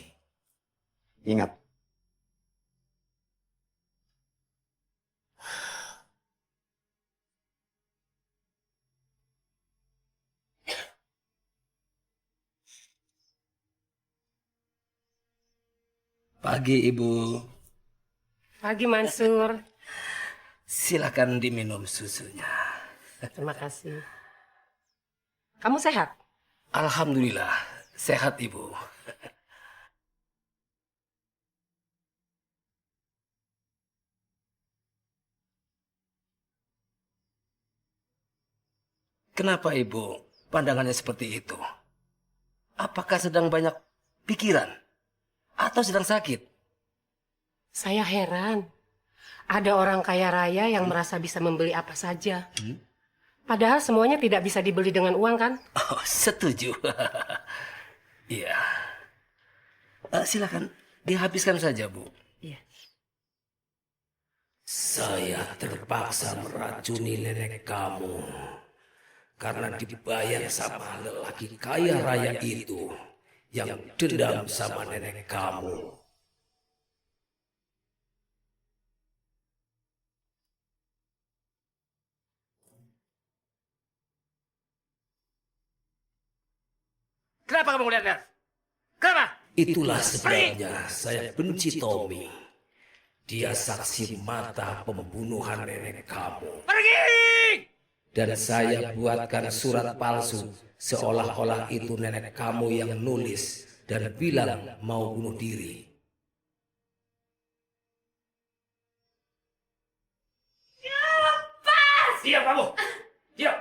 Speaker 9: Ingat.
Speaker 1: Pagi, Ibu.
Speaker 8: Pagi Mansur.
Speaker 1: Silakan diminum susunya.
Speaker 8: Terima kasih. Kamu sehat?
Speaker 1: Alhamdulillah, sehat Ibu. Kenapa Ibu pandangannya seperti itu? Apakah sedang banyak pikiran? Atau sedang sakit?
Speaker 8: Saya heran. Ada orang kaya raya yang merasa bisa membeli apa saja. Padahal semuanya tidak bisa dibeli dengan uang kan?
Speaker 1: Oh, setuju. Iya. Silakan dihabiskan saja, Bu.
Speaker 8: Iya.
Speaker 1: Saya terpaksa meracuni nenek kamu karena dibayar sama lelaki kaya raya itu yang dendam sama nenek kamu. Kenapa kamu lihat-lihat? Kenapa? Itulah sebabnya saya benci Tommy. Dia saksi mata pembunuhan nenek kamu. Pergi! Dan saya buatkan surat palsu seolah-olah itu nenek kamu yang nulis dan bilang mau bunuh diri. Diam kamu! Diam!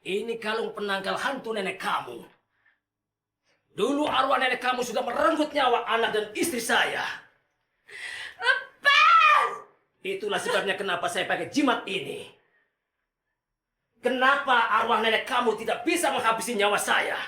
Speaker 1: Ini kalung penangkal hantu nenek kamu. Dulu arwah nenek kamu sudah merenggut nyawa anak dan istri saya. Lepas! Itulah sebabnya kenapa saya pakai jimat ini. Kenapa arwah nenek kamu tidak bisa menghabisi nyawa saya?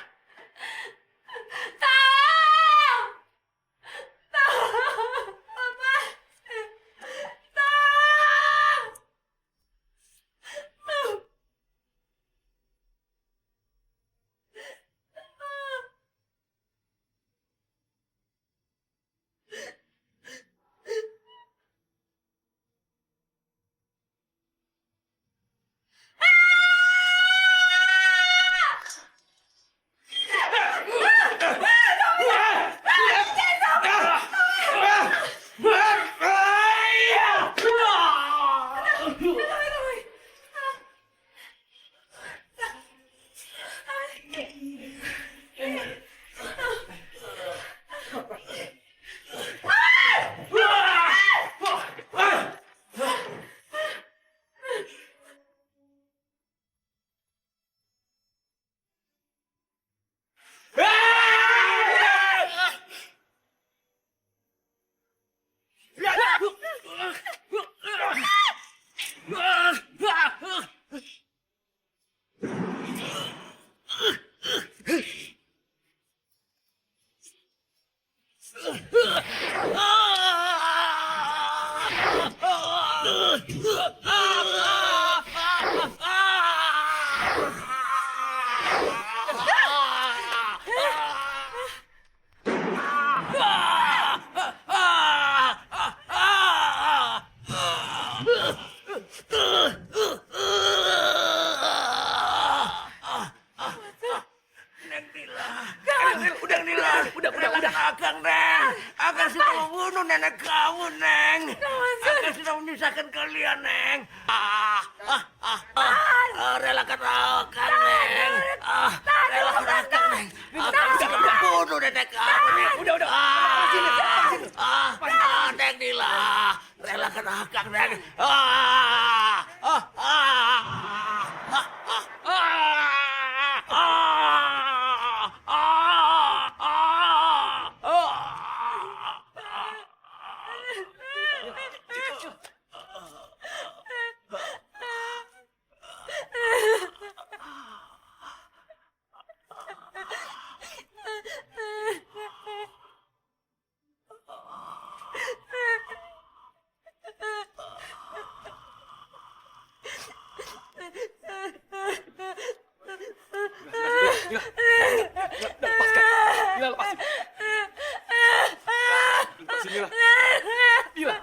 Speaker 4: Akan sudah membunuh nenek kamu, Neng. Akan sudah memisahkan kalian, Neng.
Speaker 1: Relakan aku, Neng. Relakan aku, Neng. Kamu sudah membunuh nenek kamu, Neng.
Speaker 3: Udah.
Speaker 1: Neng Nila. Relakan aku, Neng.
Speaker 3: Nila, lepasin. Lepasin, Nila.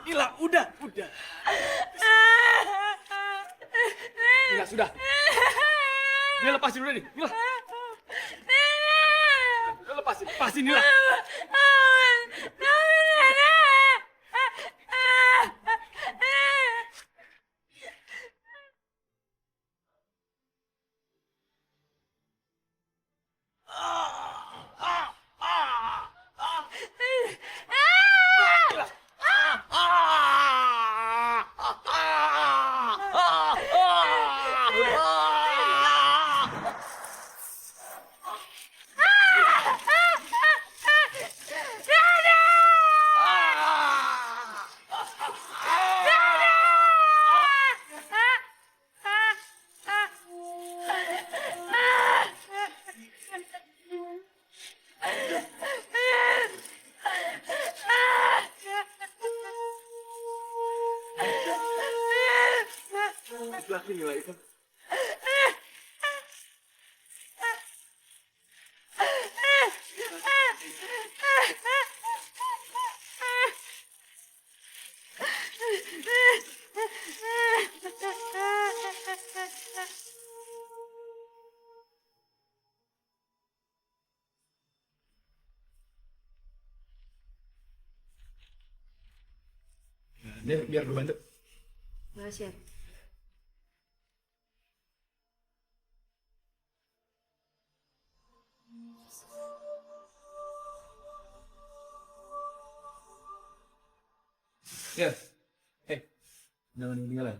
Speaker 3: Nila, udah. Nila, sudah. Nila, lepasin udah nih. Nila. Lepasin, Nila. Nila itu. Biar gue bantu.
Speaker 2: Makasih ya.
Speaker 3: Ya. Jangan ketinggalan.